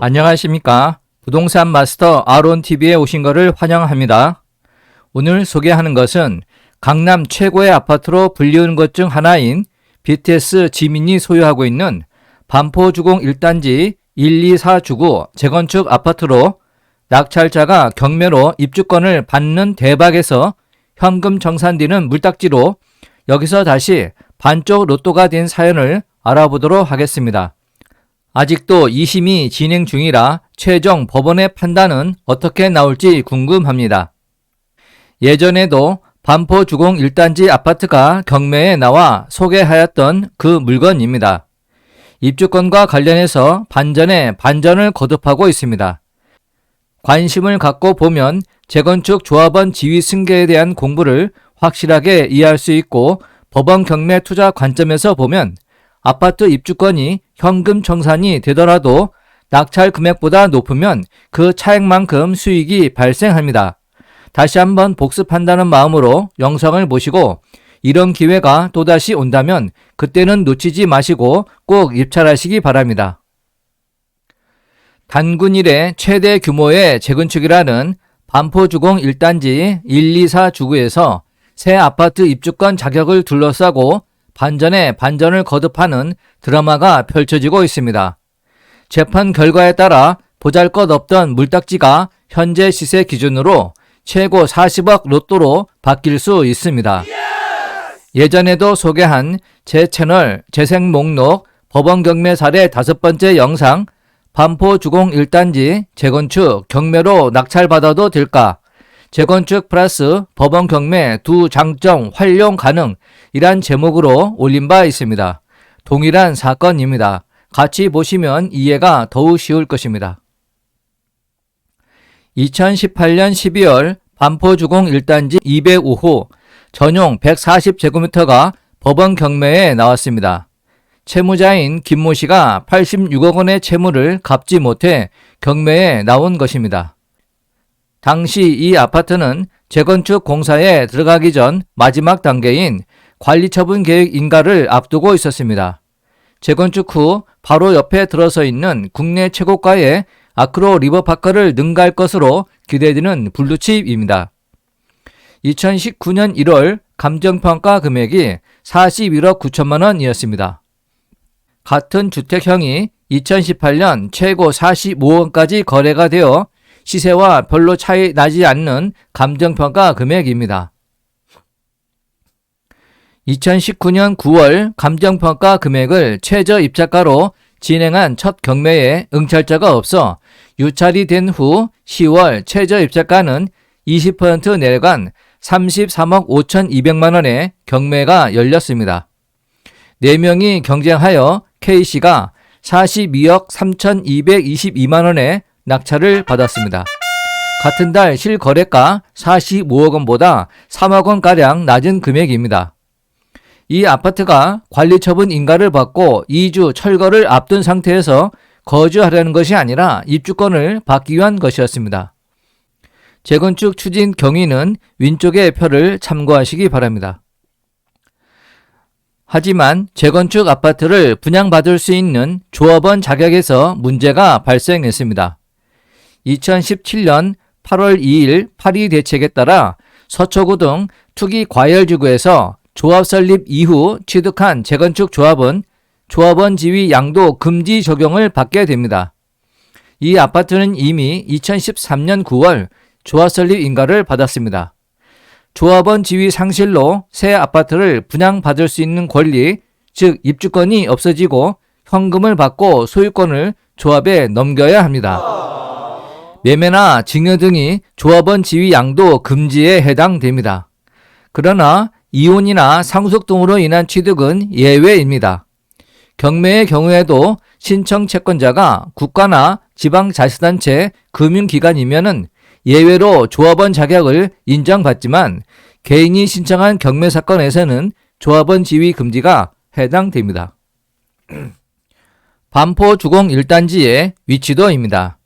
안녕하십니까. 부동산 마스터 아론TV에 오신 것을 환영합니다. 오늘 소개하는 것은 강남 최고의 아파트로 불리우는 것 중 하나인 BTS 지민이 소유하고 있는 반포주공 1단지 124주구 재건축 아파트로 낙찰자가 경매로 입주권을 받는 대박에서 현금 정산되는 물딱지로 여기서 다시 반쪽 로또가 된 사연을 알아보도록 하겠습니다. 아직도 2심이 진행 중이라 최종 법원의 판단은 어떻게 나올지 궁금합니다. 예전에도 반포주공 1단지 아파트가 경매에 나와 소개하였던 그 물건입니다. 입주권과 관련해서 반전에 반전을 거듭하고 있습니다. 관심을 갖고 보면 재건축 조합원 지위 승계에 대한 공부를 확실하게 이해할 수 있고, 법원 경매 투자 관점에서 보면 아파트 입주권이 현금 정산이 되더라도 낙찰 금액보다 높으면 그 차액만큼 수익이 발생합니다. 다시 한번 복습한다는 마음으로 영상을 보시고, 이런 기회가 또다시 온다면 그때는 놓치지 마시고 꼭 입찰하시기 바랍니다. 단군 이래 최대 규모의 재건축이라는 반포주공 1단지 124주구에서 새 아파트 입주권 자격을 둘러싸고 반전에 반전을 거듭하는 드라마가 펼쳐지고 있습니다. 재판 결과에 따라 보잘것없던 물딱지가 현재 시세 기준으로 최고 40억 로또로 바뀔 수 있습니다. 예전에도 소개한 제 채널 재생 목록 법원 경매 사례 5번째 영상 반포주공 1단지 재건축 경매로 낙찰받아도 될까? 재건축 플러스 법원 경매 두 장점 활용 가능 이란 제목으로 올린 바 있습니다. 동일한 사건입니다. 같이 보시면 이해가 더욱 쉬울 것입니다. 2018년 12월 반포주공 1단지 205호 전용 140제곱미터가 법원 경매에 나왔습니다. 채무자인 김모 씨가 86억 원의 채무를 갚지 못해 경매에 나온 것입니다. 당시 이 아파트는 재건축 공사에 들어가기 전 마지막 단계인 관리처분 계획 인가를 앞두고 있었습니다. 재건축 후 바로 옆에 들어서 있는 국내 최고가의 아크로 리버파크를 능가할 것으로 기대되는 블루칩입니다. 2019년 1월 감정평가 금액이 41억 9천만 원이었습니다. 같은 주택형이 2018년 최고 45억까지 거래가 되어 시세와 별로 차이 나지 않는 감정평가 금액입니다. 2019년 9월 감정평가 금액을 최저 입찰가로 진행한 첫 경매에 응찰자가 없어 유찰이 된 후 10월 최저 입찰가는 20% 내려간 33억 5,200만 원의 경매가 열렸습니다. 4명이 경쟁하여 K씨가 42억 3,222만 원의 낙찰을 받았습니다. 같은 달 실거래가 45억 원보다 3억 원가량 낮은 금액입니다. 이 아파트가 관리처분 인가를 받고 2주 철거를 앞둔 상태에서 거주하려는 것이 아니라 입주권을 받기 위한 것이었습니다. 재건축 추진 경위는 왼쪽의 표를 참고하시기 바랍니다. 하지만 재건축 아파트를 분양받을 수 있는 조합원 자격에서 문제가 발생했습니다. 2017년 8월 2일 파리 대책에 따라 서초구 등 투기 과열지구에서 조합 설립 이후 취득한 재건축 조합은 조합원 지위 양도 금지 적용을 받게 됩니다. 이 아파트는 이미 2013년 9월 조합 설립 인가를 받았습니다. 조합원 지위 상실로 새 아파트를 분양받을 수 있는 권리, 즉 입주권이 없어지고 현금을 받고 소유권을 조합에 넘겨야 합니다. 매매나 증여 등이 조합원 지위 양도 금지에 해당됩니다. 그러나 이혼이나 상속 등으로 인한 취득은 예외입니다. 경매의 경우에도 신청 채권자가 국가나 지방자치단체, 금융기관이면은 예외로 조합원 자격을 인정받지만 개인이 신청한 경매 사건에서는 조합원 지위 금지가 해당됩니다. 반포주공 1단지의 위치도입니다.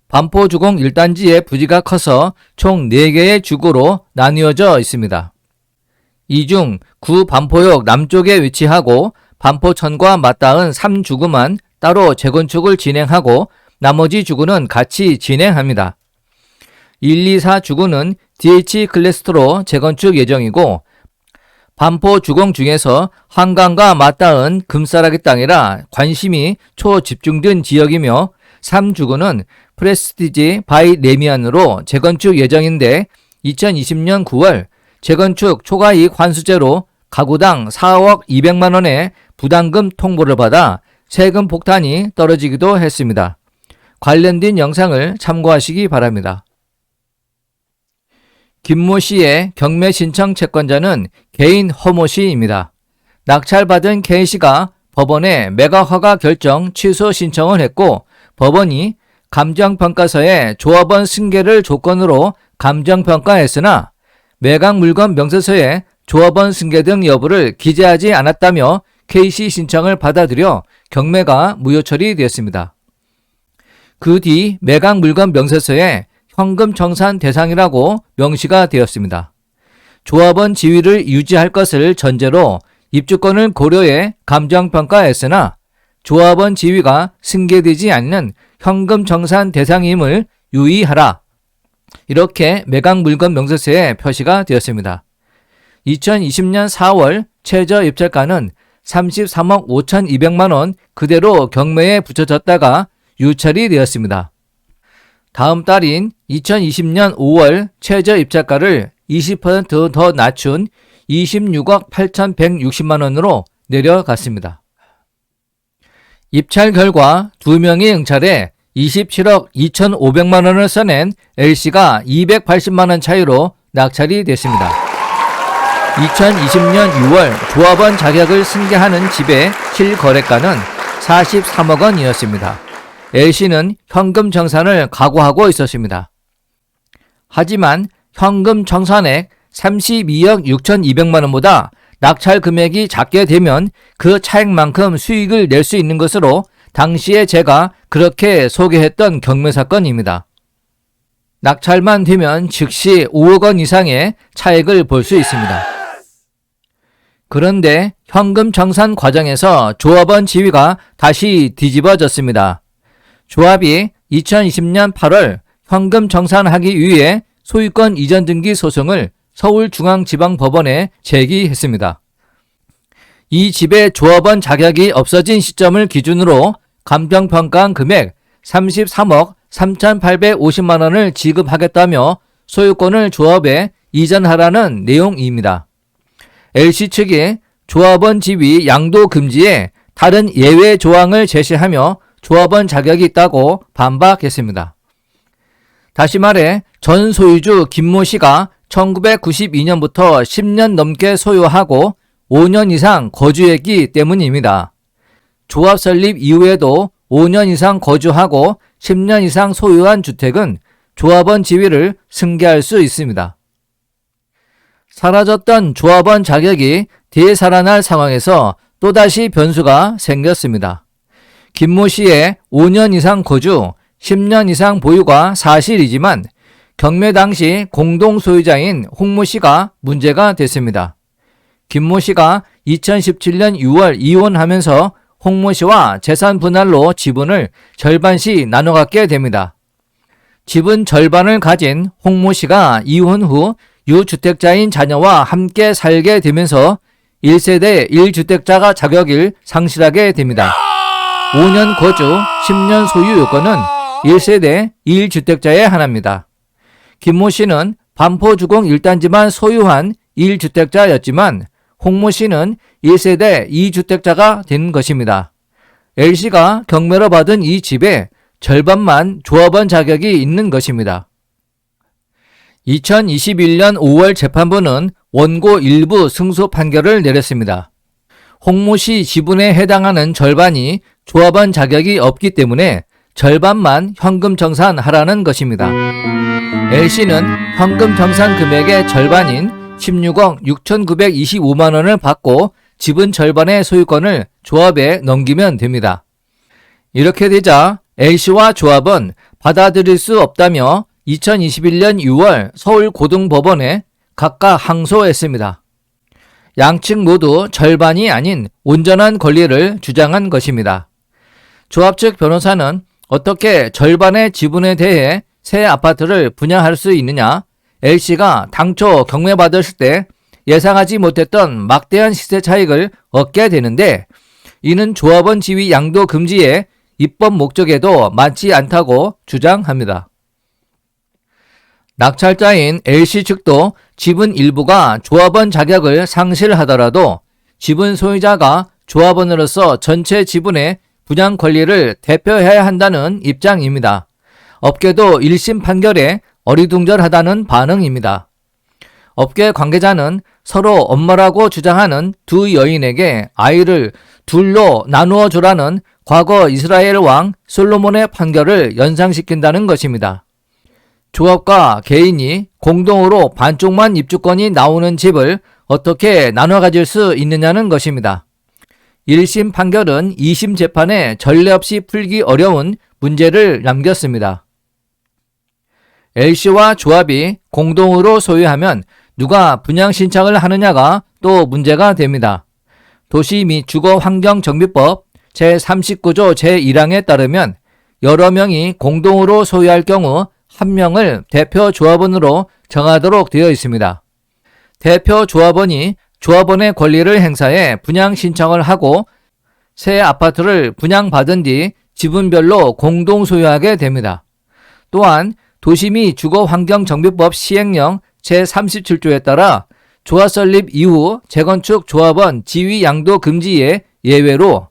반포주공 1단지의 부지가 커서 총 4개의 주구로 나뉘어져 있습니다. 이 중 구 반포역 남쪽에 위치하고 반포천과 맞닿은 3주구만 따로 재건축을 진행하고 나머지 주구는 같이 진행합니다. 1, 2, 4 주구는 DH 클래스로 재건축 예정이고 반포 주공 중에서 한강과 맞닿은 금싸라기 땅이라 관심이 초집중된 지역이며 3주구는 프레스티지 바이 레미안으로 재건축 예정인데 2020년 9월 재건축 초과이익 환수제로 가구당 4억 200만 원의 부담금 통보를 받아 세금 폭탄이 떨어지기도 했습니다. 관련된 영상을 참고하시기 바랍니다. 김모 씨의 경매 신청 채권자는 개인 허모 씨입니다. 낙찰받은 K 씨가 법원에 매각 허가 결정 취소 신청을 했고 법원이 감정평가서에 조합원 승계를 조건으로 감정평가했으나 매각 물건 명세서에 조합원 승계 등 여부를 기재하지 않았다며 K씨 신청을 받아들여 경매가 무효 처리되었습니다. 그 뒤 매각 물건 명세서에 현금 청산 대상이라고 명시가 되었습니다. 조합원 지위를 유지할 것을 전제로 입주권을 고려해 감정평가했으나 조합원 지위가 승계되지 않는 현금 청산 대상임을 유의하라. 이렇게 매각 물건 명세서에 표시가 되었습니다. 2020년 4월 최저 입찰가는 33억 5,200만 원 그대로 경매에 붙여졌다가 유찰이 되었습니다. 다음 달인 2020년 5월 최저 입찰가를 20% 더 낮춘 26억 8,160만 원으로 내려갔습니다. 입찰 결과 2명이 응찰해 27억 2,500만 원을 써낸 L씨가 280만 원 차이로 낙찰이 됐습니다. 2020년 6월 조합원 자격을 승계하는 집의 실거래가는 43억 원이었습니다. L씨는 현금 청산을 각오하고 있었습니다. 하지만 현금 청산액 32억 6,200만 원보다 낙찰 금액이 작게 되면 그 차액만큼 수익을 낼 수 있는 것으로 당시에 제가 그렇게 소개했던 경매 사건입니다. 낙찰만 되면 즉시 5억 원 이상의 차액을 볼 수 있습니다. 그런데 현금 청산 과정에서 조합원 지위가 다시 뒤집어졌습니다. 조합이 2020년 8월 현금 청산하기 위해 소유권 이전 등기 소송을 서울중앙지방법원에 제기했습니다. 이 집의 조합원 자격이 없어진 시점을 기준으로 감정평가한 금액 33억 3,850만 원을 지급하겠다며 소유권을 조합에 이전하라는 내용입니다. L씨 측이 조합원 지위 양도 금지에 다른 예외 조항을 제시하며 조합원 자격이 있다고 반박했습니다. 다시 말해 전 소유주 김모 씨가 1992년부터 10년 넘게 소유하고 5년 이상 거주했기 때문입니다. 조합 설립 이후에도 5년 이상 거주하고 10년 이상 소유한 주택은 조합원 지위를 승계할 수 있습니다. 사라졌던 조합원 자격이 되살아날 상황에서 또다시 변수가 생겼습니다. 김모 씨의 5년 이상 거주, 10년 이상 보유가 사실이지만 경매 당시 공동 소유자인 홍모 씨가 문제가 됐습니다. 김모 씨가 2017년 6월 이혼하면서 홍모 씨와 재산 분할로 지분을 절반씩 나눠 갖게 됩니다. 지분 절반을 가진 홍모 씨가 이혼 후 유주택자인 자녀와 함께 살게 되면서 1세대 1주택자가 자격을 상실하게 됩니다. 5년 거주, 10년 소유 요건은 1세대 1주택자에 한합니다. 김모 씨는 반포주공 1단지만 소유한 1주택자였지만 홍모 씨는 1세대 2주택자가 된 것입니다. L씨가 경매로 받은 이 집의 절반만 조합원 자격이 있는 것입니다. 2021년 5월 재판부는 원고 일부 승소 판결을 내렸습니다. 홍모 씨 지분에 해당하는 절반이 조합원 자격이 없기 때문에 절반만 현금 청산하라는 것입니다. L씨는 현금 청산 금액의 절반인 16억 6,925만 원을 받고 지분 절반의 소유권을 조합에 넘기면 됩니다. 이렇게 되자 L씨와 조합은 받아들일 수 없다며 2021년 6월 서울고등법원에 각각 항소했습니다. 양측 모두 절반이 아닌 온전한 권리를 주장한 것입니다. 조합 측 변호사는 어떻게 절반의 지분에 대해 새 아파트를 분양할 수 있느냐? L씨가 당초 경매받았을 때 예상하지 못했던 막대한 시세 차익을 얻게 되는데, 이는 조합원 지위 양도 금지의 입법 목적에도 맞지 않다고 주장합니다. 낙찰자인 L씨 측도 지분 일부가 조합원 자격을 상실하더라도 지분 소유자가 조합원으로서 전체 지분의 분양 권리를 대표해야 한다는 입장입니다. 업계도 1심 판결에 어리둥절하다는 반응입니다. 업계 관계자는 서로 엄마라고 주장하는 두 여인에게 아이를 둘로 나누어 주라는 과거 이스라엘 왕 솔로몬의 판결을 연상시킨다는 것입니다. 조합과 개인이 공동으로 반쪽만 입주권이 나오는 집을 어떻게 나눠 가질 수 있느냐는 것입니다. 1심 판결은 2심 재판에 전례 없이 풀기 어려운 문제를 남겼습니다. L씨와 조합이 공동으로 소유하면 누가 분양 신청을 하느냐가 또 문제가 됩니다. 도시 및 주거환경정비법 제39조 제1항에 따르면 여러 명이 공동으로 소유할 경우 한 명을 대표 조합원으로 정하도록 되어 있습니다. 대표 조합원이 조합원의 권리를 행사해 분양 신청을 하고 새 아파트를 분양받은 뒤 지분별로 공동 소유하게 됩니다. 또한 도시 및 주거환경정비법 시행령 제37조에 따라 조합 설립 이후 재건축 조합원 지위 양도 금지의 예외로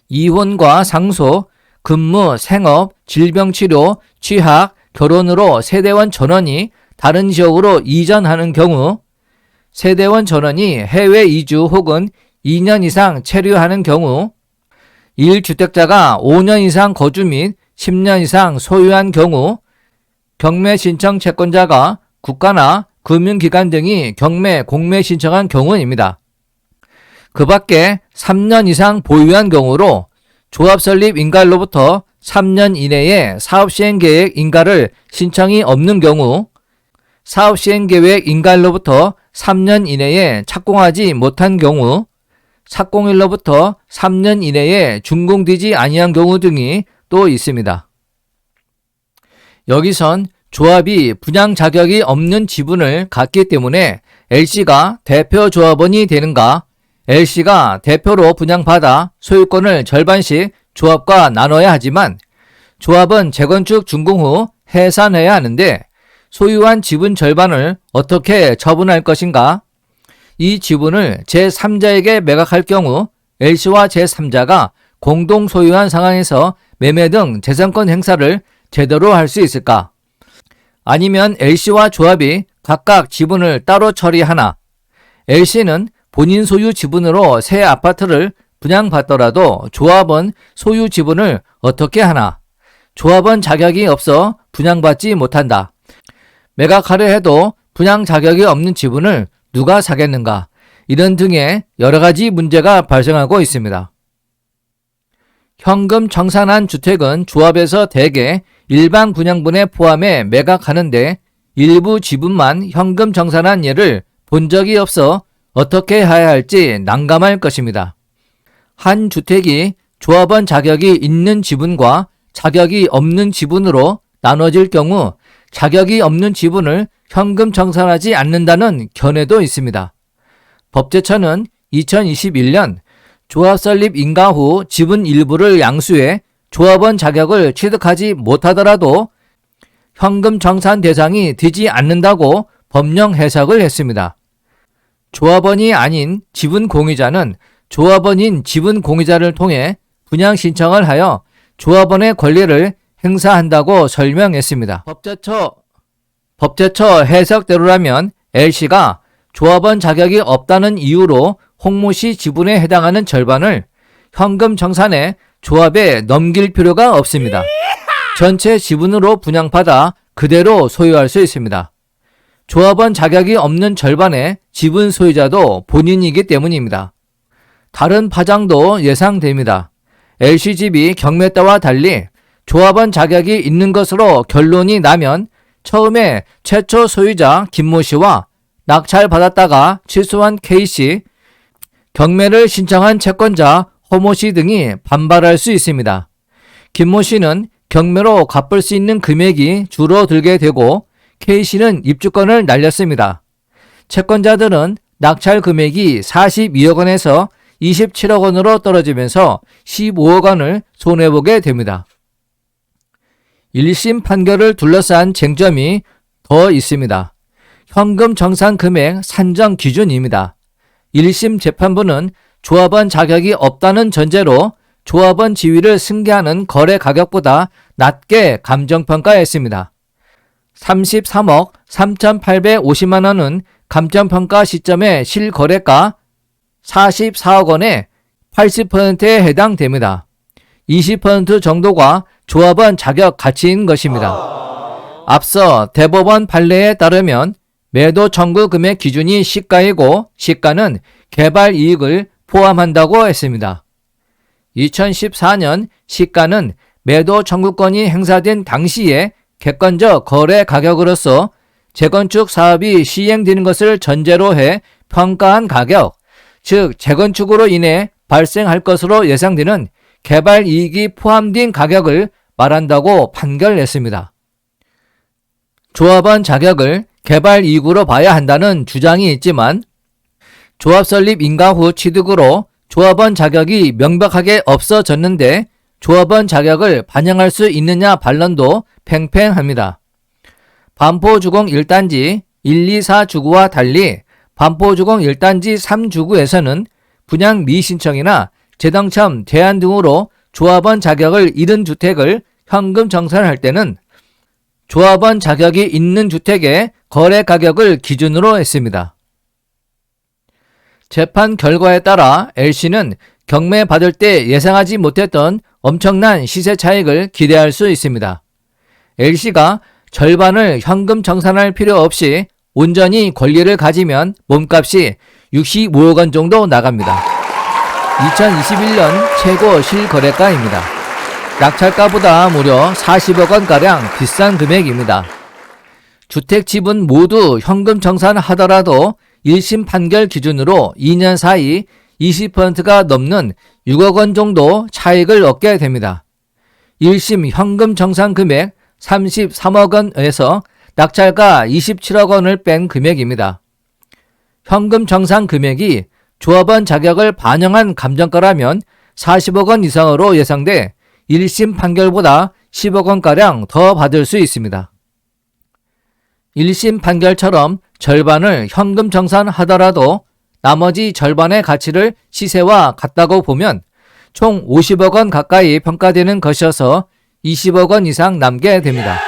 이혼과 상속, 근무, 생업, 질병치료, 취학, 결혼으로 세대원 전원이 다른 지역으로 이전하는 경우, 세대원 전원이 해외 이주 혹은 2년 이상 체류하는 경우, 1주택자가 5년 이상 거주 및 10년 이상 소유한 경우, 경매 신청 채권자가 국가나 금융기관 등이 경매, 공매 신청한 경우입니다. 그 밖에 3년 이상 보유한 경우로 조합 설립 인가로부터 3년 이내에 사업시행계획 인가를 신청이 없는 경우, 사업시행계획 인가로부터 3년 이내에 착공하지 못한 경우, 착공일로부터 3년 이내에 준공되지 아니한 경우 등이 또 있습니다. 여기선 조합이 분양 자격이 없는 지분을 갖기 때문에 L씨가 대표 조합원이 되는가, L씨가 대표로 분양받아 소유권을 절반씩 조합과 나눠야 하지만 조합은 재건축 준공 후 해산해야 하는데 소유한 지분 절반을 어떻게 처분할 것인가? 이 지분을 제3자에게 매각할 경우 L씨와 제3자가 공동 소유한 상황에서 매매 등 재산권 행사를 제대로 할 수 있을까? 아니면 L씨와 조합이 각각 지분을 따로 처리하나? L씨는 본인 소유 지분으로 새 아파트를 분양받더라도 조합은 소유 지분을 어떻게 하나? 조합은 자격이 없어 분양받지 못한다. 매각하려 해도 분양 자격이 없는 지분을 누가 사겠는가? 이런 등의 여러 가지 문제가 발생하고 있습니다. 현금 청산한 주택은 조합에서 대개 일반 분양분에 포함해 매각하는데 일부 지분만 현금 청산한 예를 본 적이 없어 어떻게 해야 할지 난감할 것입니다. 한 주택이 조합원 자격이 있는 지분과 자격이 없는 지분으로 나눠질 경우 자격이 없는 지분을 현금 청산하지 않는다는 견해도 있습니다. 법제처는 2021년 조합 설립 인가 후 지분 일부를 양수해 조합원 자격을 취득하지 못하더라도 현금 청산 대상이 되지 않는다고 법령 해석을 했습니다. 조합원이 아닌 지분 공유자는 조합원인 지분 공유자를 통해 분양 신청을 하여 조합원의 권리를 행사한다고 설명했습니다. 법제처 해석대로라면 L씨가 조합원 자격이 없다는 이유로 홍모씨 지분에 해당하는 절반을 현금 청산해 조합에 넘길 필요가 없습니다. 전체 지분으로 분양받아 그대로 소유할 수 있습니다. 조합원 자격이 없는 절반의 지분 소유자도 본인이기 때문입니다. 다른 파장도 예상됩니다. L씨 집이 경매 때와 달리 조합원 자격이 있는 것으로 결론이 나면 처음에 최초 소유자 김모씨와 낙찰받았다가 취소한 K씨, 경매를 신청한 채권자 허모씨 등이 반발할 수 있습니다. 김모씨는 경매로 갚을 수 있는 금액이 줄어들게 되고 K씨는 입주권을 날렸습니다. 채권자들은 낙찰 금액이 42억 원에서 27억 원으로 떨어지면서 15억 원을 손해보게 됩니다. 1심 판결을 둘러싼 쟁점이 더 있습니다. 현금 정산 금액 산정 기준입니다. 1심 재판부는 조합원 자격이 없다는 전제로 조합원 지위를 승계하는 거래 가격보다 낮게 감정평가했습니다. 33억 3,850만 원은 감정평가 시점의 실거래가 44억 원의 80%에 해당됩니다. 20% 정도가 조합원 자격 가치인 것입니다. 앞서 대법원 판례에 따르면 매도 청구 금액 기준이 시가이고 시가는 개발 이익을 포함한다고 했습니다. 2014년 시가는 매도 청구권이 행사된 당시에 객관적 거래 가격으로서 재건축 사업이 시행되는 것을 전제로 해 평가한 가격, 즉 재건축으로 인해 발생할 것으로 예상되는 개발 이익이 포함된 가격을 말한다고 판결했습니다. 조합원 자격을 개발 이익으로 봐야 한다는 주장이 있지만 조합 설립 인가 후 취득으로 조합원 자격이 명백하게 없어졌는데 조합원 자격을 반영할 수 있느냐 반론도 팽팽합니다. 반포주공 1단지 1, 2, 4주구와 달리 반포주공 1단지 3주구에서는 분양 미신청이나 재당첨, 제한 등으로 조합원 자격을 잃은 주택을 현금 정산할 때는 조합원 자격이 있는 주택의 거래 가격을 기준으로 했습니다. 재판 결과에 따라 L씨는 경매 받을 때 예상하지 못했던 엄청난 시세 차익을 기대할 수 있습니다. L씨가 절반을 현금 정산할 필요 없이 온전히 권리를 가지면 몸값이 65억 원 정도 나갑니다. 2021년 최고 실거래가입니다. 낙찰가보다 무려 40억 원가량 비싼 금액입니다. 주택 지분 모두 현금 정산하더라도 1심 판결 기준으로 2년 사이 20%가 넘는 6억 원 정도 차익을 얻게 됩니다. 1심 현금 정산 금액 33억 원에서 낙찰가 27억 원을 뺀 금액입니다. 현금 정산 금액이 조합원 자격을 반영한 감정가라면 40억 원 이상으로 예상돼 1심 판결보다 10억 원가량 더 받을 수 있습니다. 1심 판결처럼 절반을 현금 정산하더라도 나머지 절반의 가치를 시세와 같다고 보면 총 50억 원 가까이 평가되는 것이어서 20억 원 이상 남게 됩니다.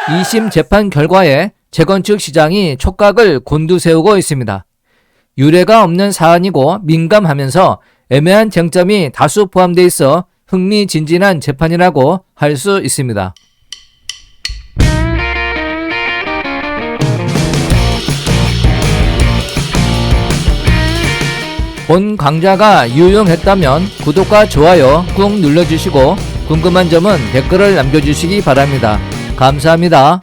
2심 재판 결과에 재건축 시장이 촉각을 곤두세우고 있습니다. 유례가 없는 사안이고 민감하면서 애매한 쟁점이 다수 포함되어 있어 흥미진진한 재판이라고 할 수 있습니다. 본 강좌가 유용했다면 구독과 좋아요 꾹 눌러주시고 궁금한 점은 댓글을 남겨주시기 바랍니다. 감사합니다.